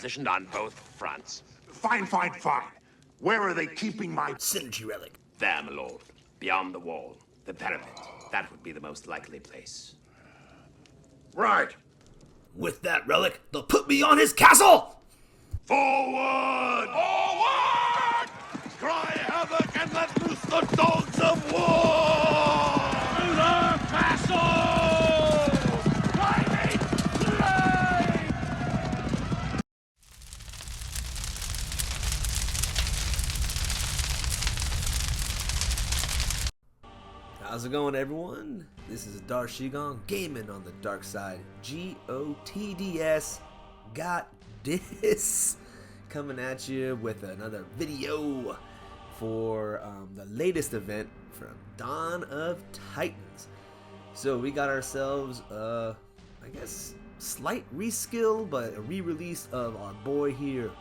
positioned on both fronts. Fine. Where are they keeping my synergy relic? There, my lord. Beyond the wall. The parapet. That would be the most likely place. Right. With that relic, they'll put me on his castle! Forward! Forward! Cry havoc and let loose the dogs of war! To the castle! Climbing flame! How's it going, everyone? This is Dark Shigon, gaming on the dark side. GOTDS. Got this. Coming at you with another video for the latest event from Dawn of Titans. So we got ourselves, I guess, slight reskill, but a re-release of our boy here,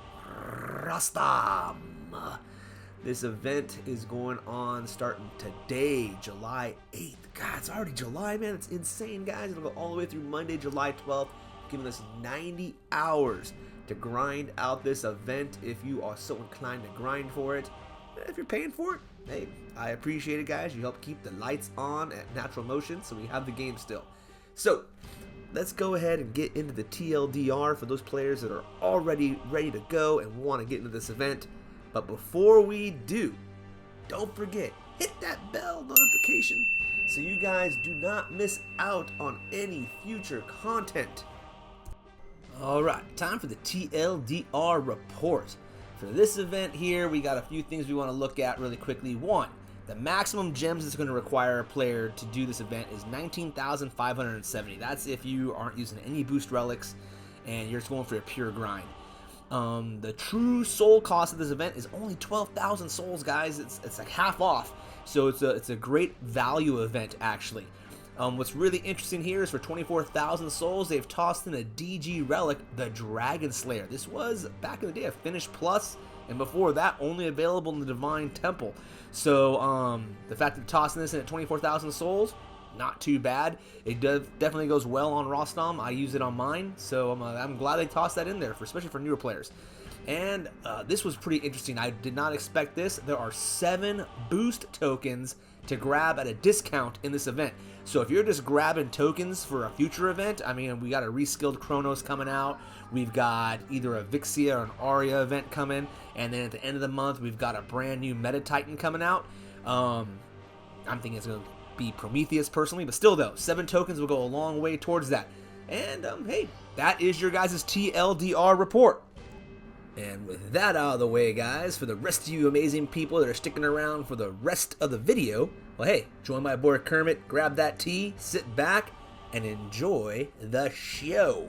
Rostam. This event is going on starting today, July 8th. God, it's already July, man. It's insane, guys. It'll go all the way through Monday, July 12th, giving us 90 hours to grind out this event if you are so inclined to grind for it. If you're paying for it, hey, I appreciate it, guys. You help keep the lights on at natural motion, so we have the game still. So, let's go ahead and get into the TLDR for those players that are already ready to go and want to get into this event. But before we do, don't forget, hit that bell notification so you guys do not miss out on any future content. Alright, time for the TLDR report. For this event here, we got a few things we want to look at really quickly. One, the maximum gems it's going to require a player to do this event is 19,570. That's if you aren't using any boost relics and you're just going for a pure grind. The true soul cost of this event is only 12,000 souls, guys. It's like half off, so it's a great value event actually. What's really interesting here is for 24,000 souls, they've tossed in a DG relic, the Dragon Slayer. This was back in the day a Finish Plus, and before that only available in the Divine Temple. So the fact that they're tossing this in at 24,000 souls, not too bad. It definitely goes well on Rostam. I use it on mine, so I'm glad they tossed that in there, especially for newer players. And this was pretty interesting. I did not expect this. There are 7 boost tokens to grab at a discount in this event. So if you're just grabbing tokens for a future event, I mean, we got a reskilled Chronos coming out. We've got either a Vixia or an Arya event coming, and then at the end of the month, we've got a brand new Meta Titan coming out. I'm thinking it's going to be Prometheus personally, but still though, 7 tokens will go a long way towards that. And hey, that is your guys' TLDR report. And with that out of the way, guys, for the rest of you amazing people that are sticking around for the rest of the video, well hey, join my boy Kermit, grab that tea, sit back, and enjoy the show.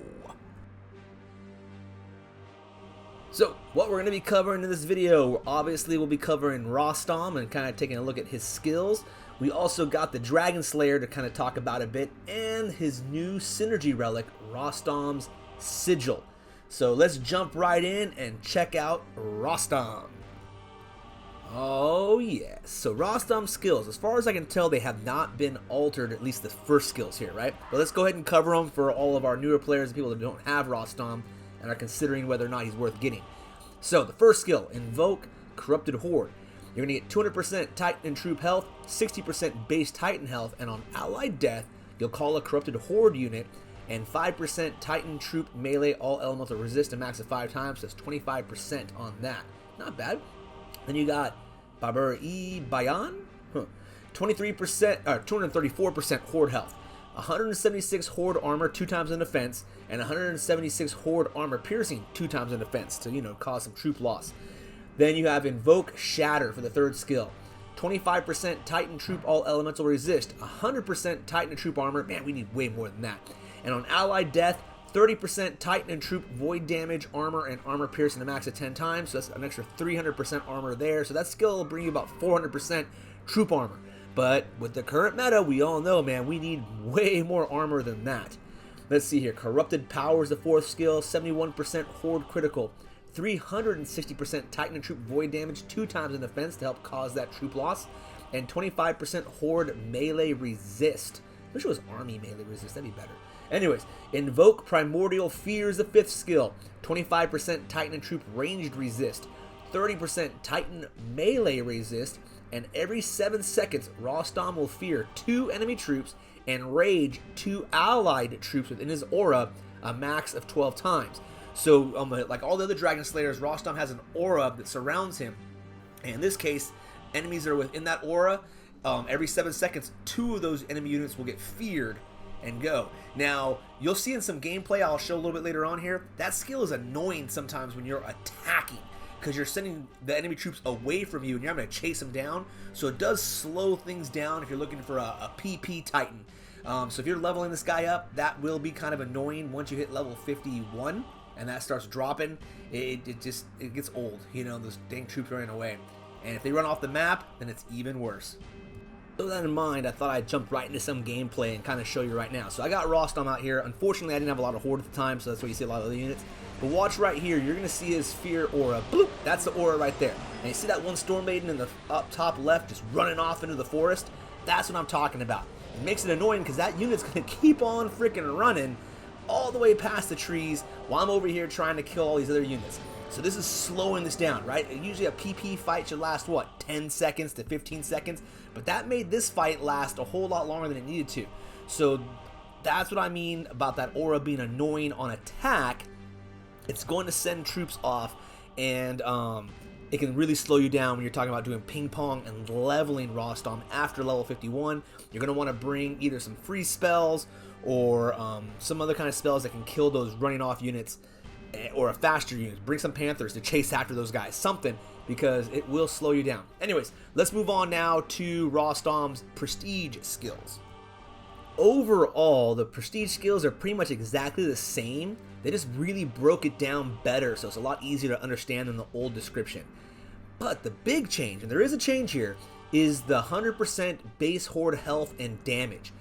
So, what we're going to be covering in this video, obviously we'll be covering Rostam and kind of taking a look at his skills. We also got the Dragon Slayer to kind of talk about a bit, and his new synergy relic, Rostam's Sigil. So let's jump right in and check out Rostam. Oh yes, so Rostam's skills, as far as I can tell, they have not been altered, at least the first skills here, right? But let's go ahead and cover them for all of our newer players and people that don't have Rostam and are considering whether or not he's worth getting. So the first skill, Invoke Corrupted Horde. You're going to get 200% Titan and Troop health, 60% base Titan health, and on allied death, you'll call a Corrupted Horde unit, and 5% Titan Troop melee all elemental resist a max of 5 times, so that's 25% on that. Not bad. Then you got Babur-E Bayan, 23%, or 234% Horde health, 176 Horde armor 2 times in defense, and 176 Horde armor piercing 2 times in defense to, cause some troop loss. Then you have Invoke Shatter for the third skill. 25% Titan Troop all elemental resist, 100% Titan and Troop armor. Man, we need way more than that. And on allied death, 30% Titan and Troop void damage, armor, and armor piercing a max of 10 times. So that's an extra 300% armor there. So that skill will bring you about 400% troop armor. But with the current meta, we all know, man, we need way more armor than that. Let's see here. Corrupted Power is the fourth skill, 71% Horde critical. 360% Titan and Troop void damage 2 times in defense to help cause that troop loss, and 25% Horde melee resist. I wish it was army melee resist, that'd be better. Anyways, Invoke Primordial Fear is the 5th skill. 25% Titan and Troop ranged resist. 30% Titan melee resist. And every 7 seconds, Rostam will fear 2 enemy troops and rage 2 allied troops within his aura, a max of 12 times. So, like all the other Dragon Slayers, Rostam has an aura that surrounds him. And in this case, enemies that are within that aura, every 7 seconds, 2 of those enemy units will get feared and go. Now, you'll see in some gameplay, I'll show a little bit later on here, that skill is annoying sometimes when you're attacking, because you're sending the enemy troops away from you and you're having to chase them down. So it does slow things down if you're looking for a PP Titan. So if you're leveling this guy up, that will be kind of annoying once you hit level 51 and that starts dropping. It gets old, you know, those dang troops running away. And if they run off the map, then it's even worse. With that in mind, I thought I'd jump right into some gameplay and kind of show you right now. So I got Rostam out here. Unfortunately, I didn't have a lot of Horde at the time, so that's why you see a lot of other units. But watch right here. You're going to see his Fear aura. Bloop! That's the aura right there. And you see that one Storm Maiden in the up top left just running off into the forest? That's what I'm talking about. It makes it annoying because that unit's going to keep on freaking running all the way past the trees while I'm over here trying to kill all these other units. So this is slowing this down, right? Usually a PP fight should last, what, 10 seconds to 15 seconds? But that made this fight last a whole lot longer than it needed to. So that's what I mean about that aura being annoying on attack. It's going to send troops off, and it can really slow you down when you're talking about doing ping pong and leveling Rostam after level 51. You're going to want to bring either some free spells or some other kind of spells that can kill those running off units, or a faster unit. Bring some Panthers to chase after those guys. Something, because it will slow you down. Anyways, let's move on now to Rostam's prestige skills. Overall, the prestige skills are pretty much exactly the same. They just really broke it down better, so it's a lot easier to understand than the old description. But the big change, and there is a change here, is the 100% base horde health and damage.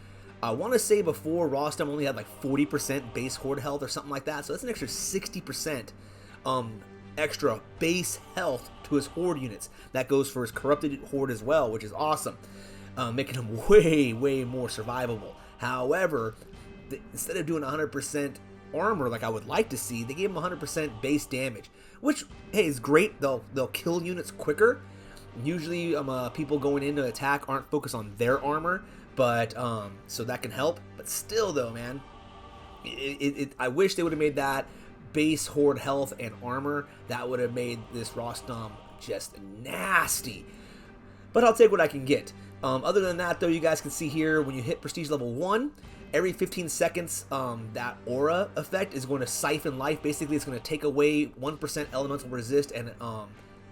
I want to say before, Rostam only had like 40% base horde health or something like that, so that's an extra 60% extra base health to his horde units. That goes for his corrupted horde as well, which is awesome, making him way more survivable. However, instead of doing 100% armor like I would like to see, they gave him 100% base damage, which, hey, is great. They'll kill units quicker. Usually people going into attack aren't focused on their armor, but so that can help. But still though, man, I wish they would have made that base horde health and armor. That would have made this Rostam just nasty, but I'll take what I can get. Other than that though, you guys can see here, when you hit prestige level 1, every 15 seconds, that aura effect is going to siphon life. Basically, it's going to take away 1% elemental resist and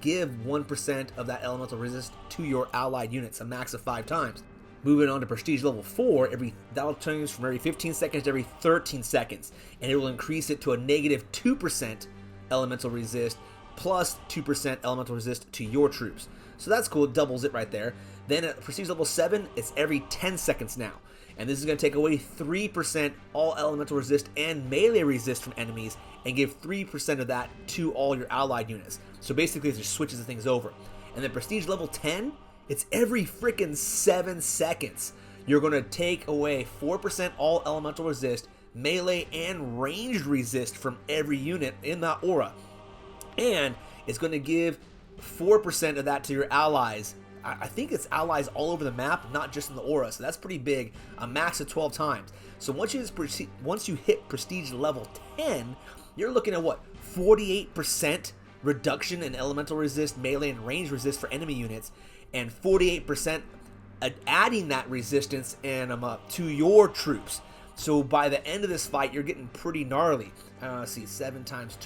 give 1% of that elemental resist to your allied units, a max of 5 times. Moving on to prestige level 4, that'll change from every 15 seconds to every 13 seconds, and it will increase it to a negative 2% elemental resist plus 2% elemental resist to your troops. So that's cool, it doubles it right there. Then at prestige level 7, it's every 10 seconds now. And this is going to take away 3% all elemental resist and melee resist from enemies, and give 3% of that to all your allied units. So basically it just switches the things over. And then prestige level 10, it's every freaking 7 seconds. You're going to take away 4% all elemental resist, melee and ranged resist from every unit in that aura. And it's going to give 4% of that to your allies. I think it's allies all over the map, not just in the aura, so that's pretty big, a max of 12 times. So once you hit prestige level 10, you're looking at what, 48% reduction in elemental resist, melee, and range resist for enemy units, and 48% adding that resistance and to your troops. So by the end of this fight, you're getting pretty gnarly. Let's see, 7 times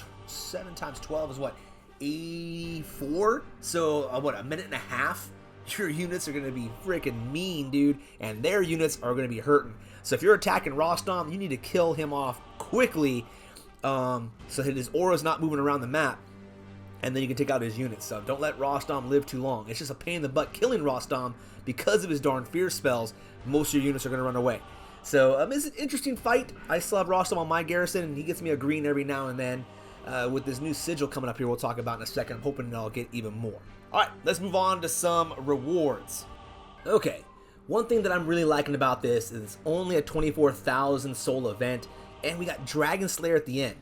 12 is what, 84? So what, a minute and a half? Your units are going to be freaking mean, dude, and their units are going to be hurting. So if you're attacking Rostam, you need to kill him off quickly, so that his aura's not moving around the map, and then you can take out his units. So don't let Rostam live too long. It's just a pain in the butt killing Rostam because of his darn fear spells. Most of your units are going to run away. So it's an interesting fight. I still have Rostam on my garrison, and he gets me a green every now and then. With this new sigil coming up here, we'll talk about in a second. I'm hoping that I'll get even more. Alright, let's move on to some rewards. Okay, One thing that I'm really liking about this is it's only a 24,000 soul event, and we got Dragon Slayer at the end.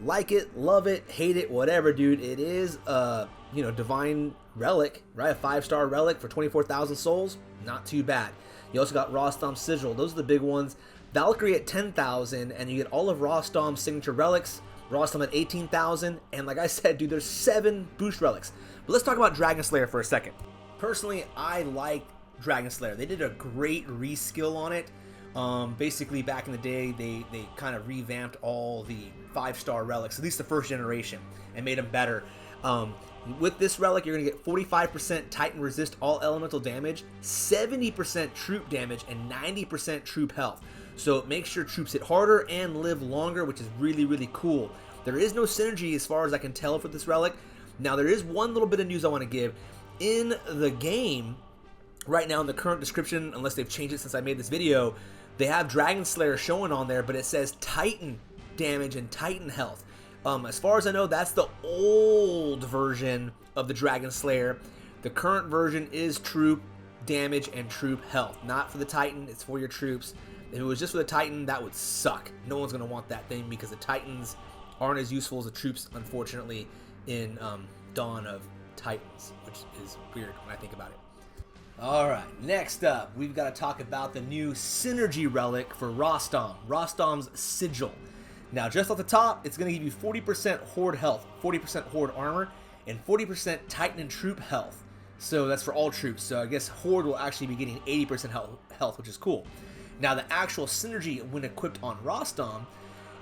Like it, love it, hate it, whatever, dude. It is a, divine relic, right? A 5-star relic for 24,000 souls. Not too bad. You also got Rostam's Sigil. Those are the big ones. Valkyrie at 10,000, and you get all of Rostam's signature relics. Rostam at 18,000, and like I said, dude, there's 7 boost relics. But let's talk about Dragon Slayer for a second. Personally, I like Dragon Slayer. They did a great reskill on it. Basically, back in the day, they kind of revamped all the 5-star relics, at least the first generation, and made them better. With this relic, you're going to get 45% Titan resist all elemental damage, 70% troop damage, and 90% troop health. So it makes your troops hit harder and live longer, which is really, really cool. There is no synergy as far as I can tell for this relic. Now, there is one little bit of news I want to give. In the game, right now in the current description, unless they've changed it since I made this video, they have Dragon Slayer showing on there, but it says Titan damage and Titan health. As far as I know, that's the old version of the Dragon Slayer. The current version is troop damage and troop health. Not for the Titan, it's for your troops. If it was just for the Titan, that would suck. No one's going to want that thing because the Titans aren't as useful as the troops, unfortunately, in Dawn of Titans, which is weird when I think about it. Alright, next up, we've got to talk about the new Synergy Relic for Rostam, Rostam's Sigil. Now, just off the top, it's going to give you 40% Horde health, 40% Horde armor, and 40% Titan and troop health. So that's for all troops, so I guess Horde will actually be getting 80% health, which is cool. Now, the actual Synergy, when equipped on Rostam,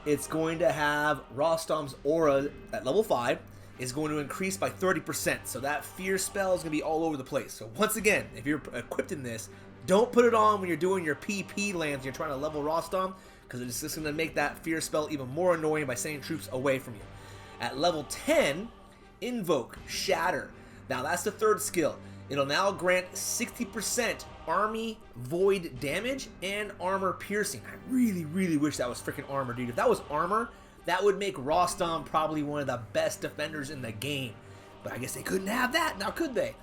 it's going to have Rostam's aura at level 5, is going to increase by 30%. So that fear spell is going to be all over the place. So once again, if you're equipped in this, don't put it on when you're doing your PP lands and you're trying to level Rostam, because it's just going to make that fear spell even more annoying by sending troops away from you. At level 10, Invoke Shatter. Now that's the third skill. It'll now grant 60% army void damage and armor piercing. I really, really wish that was freaking armor, dude. If that was armor, that would make Rostam probably one of the best defenders in the game. But I guess they couldn't have that now, could they?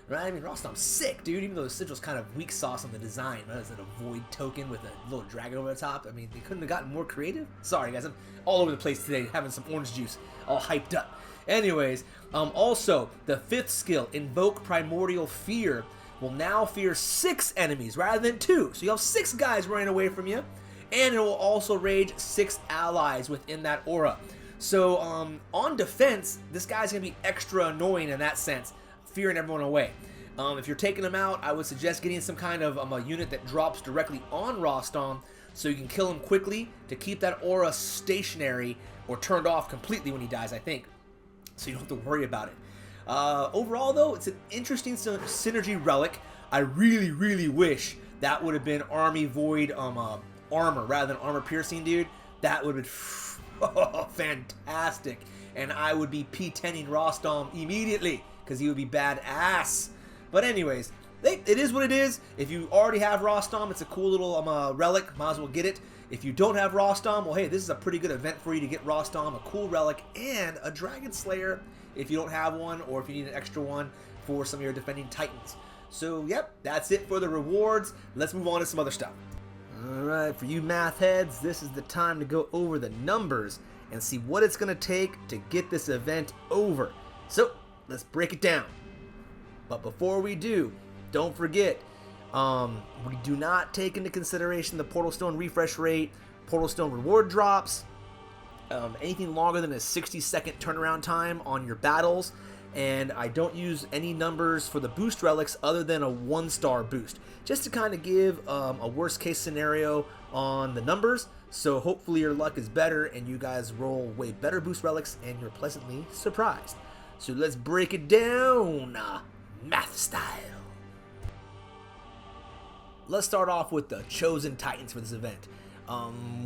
Right? I mean, Rostam's sick, dude. Even though the sigil's kind of weak sauce on the design. Right? Is it a void token with a little dragon over the top? I mean, they couldn't have gotten more creative? Sorry, guys. I'm all over the place today having some orange juice. All hyped up. Anyways, also, the 5th skill, Invoke Primordial Fear, will now fear 6 enemies rather than 2. So you have 6 guys running away from you. And it will also rage 6 allies within that aura. So, on defense, this guy's going to be extra annoying in that sense, fearing everyone away. If you're taking him out, I would suggest getting some kind of a unit that drops directly on Rostam so you can kill him quickly to keep that aura stationary or turned off completely when he dies, I think. So you don't have to worry about it. Overall, though, it's an interesting synergy relic. I really, really wish that would have been Army Void armor rather than armor piercing, dude. That would have been fantastic. And I would be P10ing Rostam immediately because he would be badass. But anyways, it is what it is. If you already have Rostam, it's a cool little relic. Might as well get it. If you don't have Rostam, well, hey, this is a pretty good event for you to get Rostam, a cool relic, and a Dragon Slayer if you don't have one, or if you need an extra one for some of your defending Titans. So, yep, that's it for the rewards. Let's move on to some other stuff. Alright, for you math heads, this is the time to go over the numbers and see what it's going to take to get this event over. So, let's break it down. But before we do, don't forget, we do not take into consideration the Portal Stone refresh rate, Portal Stone reward drops, anything longer than a 60-second turnaround time on your battles, and I don't use any numbers for the boost relics other than a 1-star boost, just to kind of give a worst case scenario on the numbers, so hopefully your luck is better and you guys roll way better boost relics and you're pleasantly surprised. So let's break it down, math style. Let's start off with the chosen Titans for this event.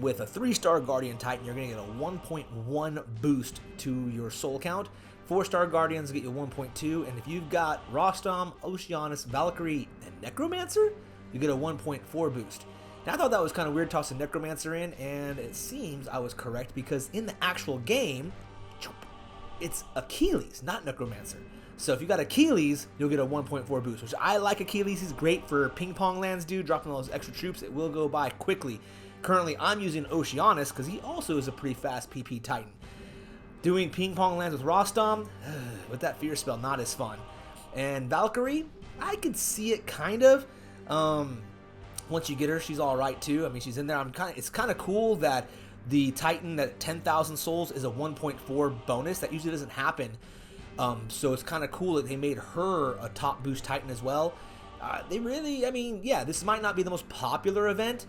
With a 3-star Guardian Titan, you're going to get a 1.1 boost to your soul count. 4-star Guardians get you 1.2, and if you've got Rostam, Oceanus, Valkyrie, and Necromancer, you get a 1.4 boost. Now, I thought that was kind of weird tossing Necromancer in, and it seems I was correct because in the actual game, it's Achilles, not Necromancer. So if you got Achilles, you'll get a 1.4 boost, which I like Achilles. He's great for ping pong lands, dude. Dropping those extra troops, it will go by quickly. Currently, I'm using Oceanus because he also is a pretty fast PP Titan. Doing ping pong lands with Rostam, with that fear spell, not as fun. And Valkyrie, I could see it kind of. Once you get her, she's all right too. I mean, she's in there. It's kind of cool that the Titan at 10,000 souls is a 1.4 bonus. That usually doesn't happen. So it's kind of cool that they made her a top boost Titan as well. They really, I mean, yeah, this might not be the most popular event,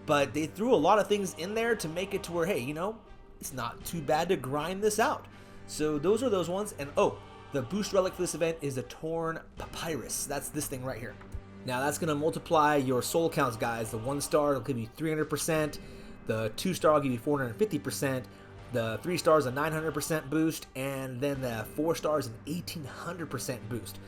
but they threw a lot of things in there to make it to where, hey, you know, it's not too bad to grind this out. So those are those ones. And oh, the boost relic for this event is the Torn Papyrus. That's this thing right here. Now that's going to multiply your soul counts, guys. The 1-star will give you 300%. The 2-star will give you 450%. The 3-star is a 900% boost. And then the 4-star is an 1800% boost.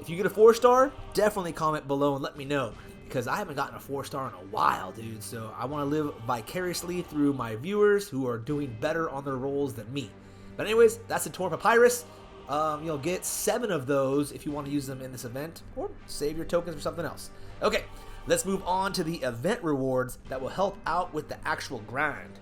If you get a 4-star, definitely comment below and let me know. Because I haven't gotten a 4-star in a while, dude. So I want to live vicariously through my viewers who are doing better on their rolls than me. But anyways, that's the Torn Papyrus. You'll get 7 of those if you want to use them in this event, or save your tokens for something else. Okay, let's move on to the event rewards that will help out with the actual grind.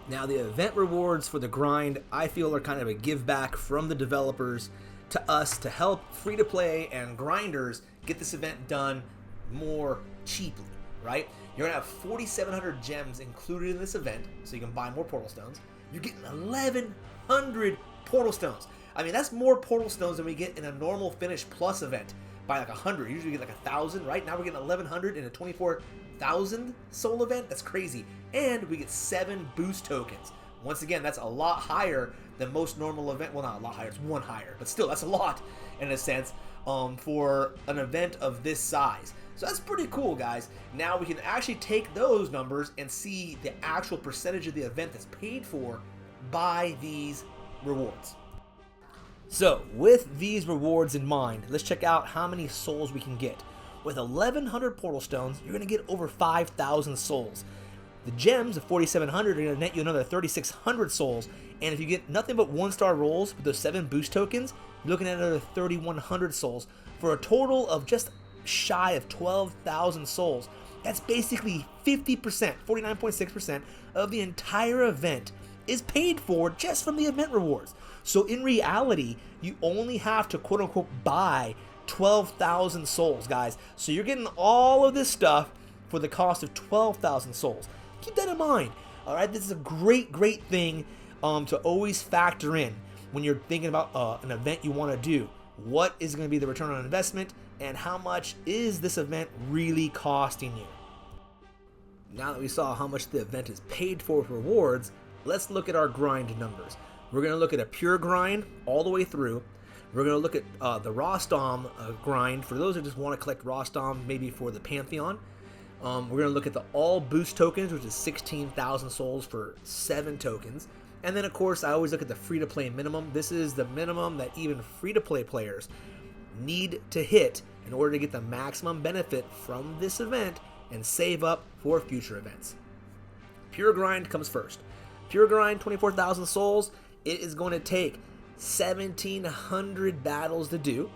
Now, the event rewards for the grind, I feel, are kind of a give back from the developers to us to help free-to-play and grinders get this event done more cheaply, right? You're going to have 4,700 gems included in this event, so you can buy more portal stones. You're getting 1,100 portal stones. I mean, that's more portal stones than we get in a normal Finish Plus event by like 100. Usually we get like 1,000, right? Now we're getting 1,100 in a 24,000 soul event. That's crazy. And we get 7 boost tokens. Once again, that's a lot higher than most normal event. Well, not a lot higher. It's 1 higher, but still, that's a lot in a sense for an event of this size. So that's pretty cool, guys. Now we can actually take those numbers and see the actual percentage of the event that's paid for by these rewards. So with these rewards in mind, let's check out how many souls we can get. With 1,100 portal stones, you're going to get over 5,000 souls. The gems of 4,700 are going to net you another 3,600 souls, and if you get nothing but 1-star rolls with those 7 boost tokens, you're looking at another 3,100 souls for a total of just shy of 12,000 souls. That's basically 50%, 49.6% of the entire event is paid for just from the event rewards. So in reality, you only have to quote unquote buy 12,000 souls, guys. So you're getting all of this stuff for the cost of 12,000 souls. Keep that in mind. All right, this is a great thing to always factor in when you're thinking about an event you want to do. What is going to be the return on investment, and how much is this event really costing you? Now that we saw how much the event is paid for with rewards, let's look at our grind numbers. We're going to look at a pure grind all the way through. We're going to look at the Rostam grind for those who just want to collect Rostam, maybe for the Pantheon. We're going to look at the all boost tokens, which is 16,000 souls for 7 tokens. And then, of course, I always look at the free-to-play minimum. This is the minimum that even free-to-play players need to hit in order to get the maximum benefit from this event and save up for future events. Pure grind comes first. Pure grind, 24,000 souls. It is going to take 1,700 battles to do.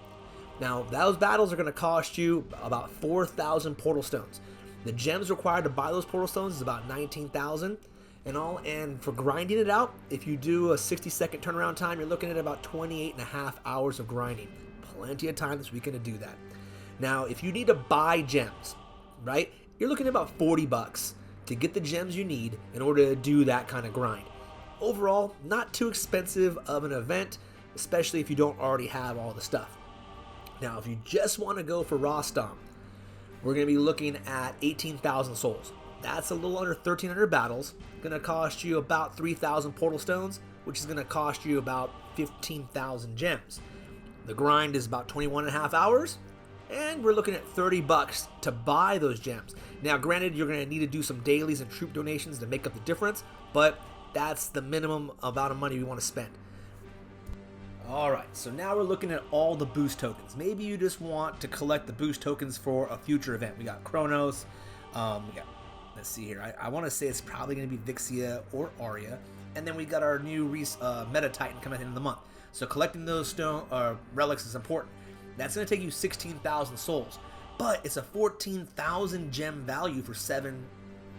Now, those battles are going to cost you about 4,000 portal stones. The gems required to buy those portal stones is about 19,000 and all. And for grinding it out, if you do a 60-second turnaround time, you're looking at about 28.5 hours of grinding. Plenty of time this weekend to do that. Now, if you need to buy gems, right, you're looking at about $40 to get the gems you need in order to do that kind of grind. Overall, not too expensive of an event, especially if you don't already have all the stuff. Now, if you just want to go for Rostam, we're going to be looking at 18,000 souls. That's a little under 1,300 battles. Going to cost you about 3,000 portal stones, which is going to cost you about 15,000 gems. The grind is about 21.5 hours, and we're looking at $30 to buy those gems. Now, granted, you're going to need to do some dailies and troop donations to make up the difference, but that's the minimum amount of money we want to spend. Alright, so now we're looking at all the boost tokens. Maybe you just want to collect the boost tokens for a future event. We got Kronos, we got, let's see here, I want to say it's probably going to be Vixia or Arya, and then we got our new Meta Titan coming at the end of the month. So collecting those stone relics is important. That's going to take you 16,000 souls, but it's a 14,000 gem value for 7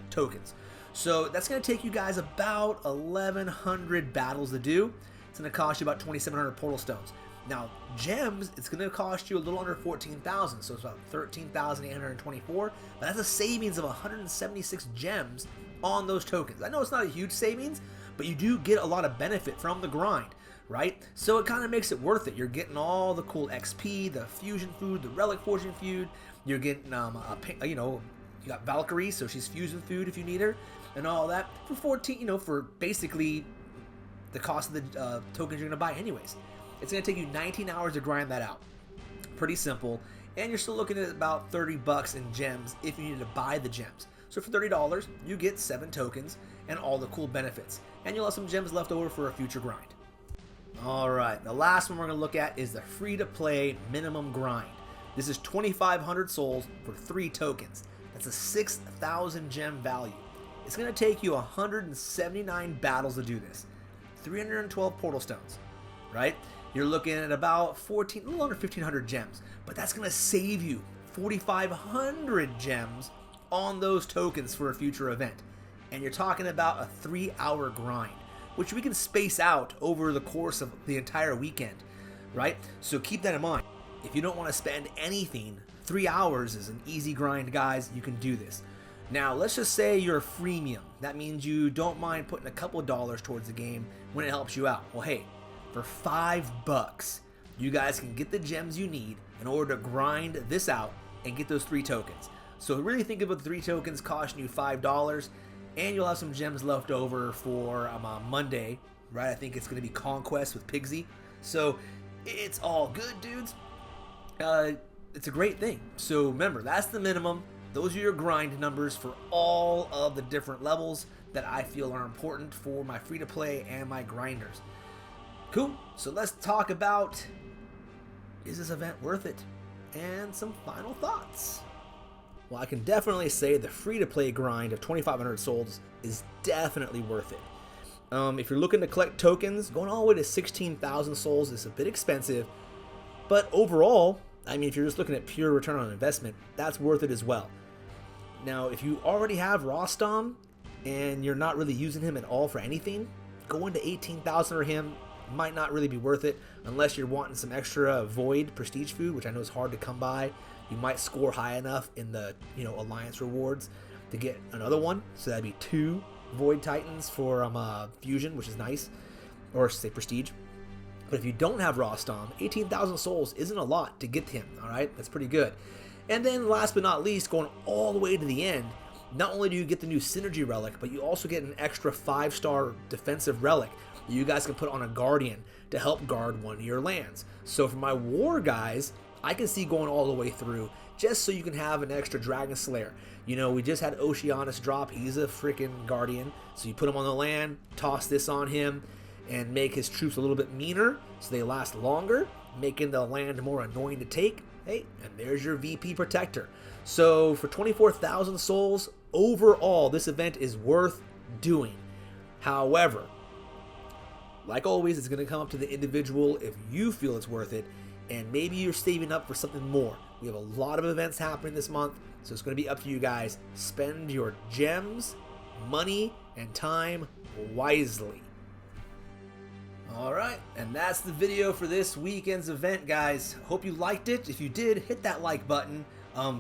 tokens. So that's going to take you guys about 1,100 battles to do. It's going to cost you about 2,700 portal stones. Now, gems, it's going to cost you a little under 14,000, so it's about 13,824, but that's a savings of 176 gems on those tokens. I know it's not a huge savings, but you do get a lot of benefit from the grind, right? So it kind of makes it worth it. You're getting all the cool XP, the fusion food, the relic fortune food. You're getting, you know, you got Valkyrie, so she's fusion food if you need her, and all that for 14, you know, for basically the cost of the tokens you're going to buy anyways. It's going to take you 19 hours to grind that out. Pretty simple, and you're still looking at about 30 bucks in gems if you need to buy the gems. So for $30, you get 7 tokens and all the cool benefits, and you'll have some gems left over for a future grind. Alright, the last one we're going to look at is the free-to-play minimum grind. This is 2,500 souls for 3 tokens. That's a 6,000 gem value. It's going to take you 179 battles to do this. 312 portal stones, right? You're looking at about a little under 1,500 gems, but that's going to save you 4,500 gems on those tokens for a future event. And you're talking about a 3-hour grind, which we can space out over the course of the entire weekend, right? So keep that in mind. If you don't want to spend anything, 3 hours is an easy grind, guys. You can do this. Now, let's just say you're a freemium. That means you don't mind putting a couple of dollars towards the game when it helps you out. Well, hey, for $5, you guys can get the gems you need in order to grind this out and get those 3 tokens. So really think about the 3 tokens costing you $5, and you'll have some gems left over for Monday, right? I think it's going to be Conquest with Pigsy. So it's all good, dudes. It's a great thing. So remember, that's the minimum. Those are your grind numbers for all of the different levels that I feel are important for my free-to-play and my grinders. Cool. So let's talk about, is this event worth it? And some final thoughts. Well, I can definitely say the free-to-play grind of 2,500 souls is definitely worth it. If you're looking to collect tokens, going all the way to 16,000 souls is a bit expensive, but overall, I mean, if you're just looking at pure return on investment, that's worth it as well. Now, if you already have Rostam and you're not really using him at all for anything, going to 18,000 for him might not really be worth it unless you're wanting some extra Void prestige food, which I know is hard to come by. You might score high enough in the, you know, alliance rewards to get another one. So that'd be 2 Void Titans for fusion, which is nice, or say prestige. But if you don't have Rostam, 18,000 souls isn't a lot to get him, all right? That's pretty good. And then last but not least, going all the way to the end, not only do you get the new Synergy Relic, but you also get an extra 5-star defensive relic that you guys can put on a Guardian to help guard one of your lands. So for my war guys, I can see going all the way through just so you can have an extra Dragon Slayer. You know, we just had Oceanus drop. He's a freaking Guardian. So you put him on the land, toss this on him, and make his troops a little bit meaner so they last longer, making the land more annoying to take. Hey, and there's your VP Protector. So for 24,000 souls, overall, this event is worth doing. However, like always, it's going to come up to the individual if you feel it's worth it, and maybe you're saving up for something more. We have a lot of events happening this month, so it's going to be up to you guys. Spend your gems, money, and time wisely. Alright, and that's the video for this weekend's event, guys. Hope you liked it. If you did, hit that like button.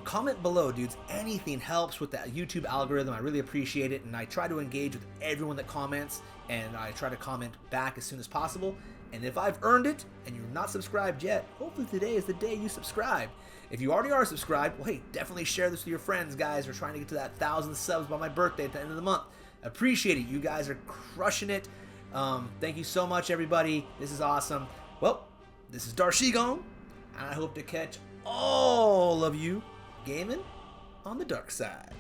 Comment below, dudes. Anything helps with that YouTube algorithm. I really appreciate it, and I try to engage with everyone that comments, and I try to comment back as soon as possible. And if I've earned it, and you're not subscribed yet, hopefully today is the day you subscribe. If you already are subscribed, well, hey, definitely share this with your friends, guys. We're trying to get to that 1,000 subs by my birthday at the end of the month. Appreciate it. You guys are crushing it. Thank you so much, everybody. This is awesome. Well, this is Darshigon, and I hope to catch all of you gaming on the dark side.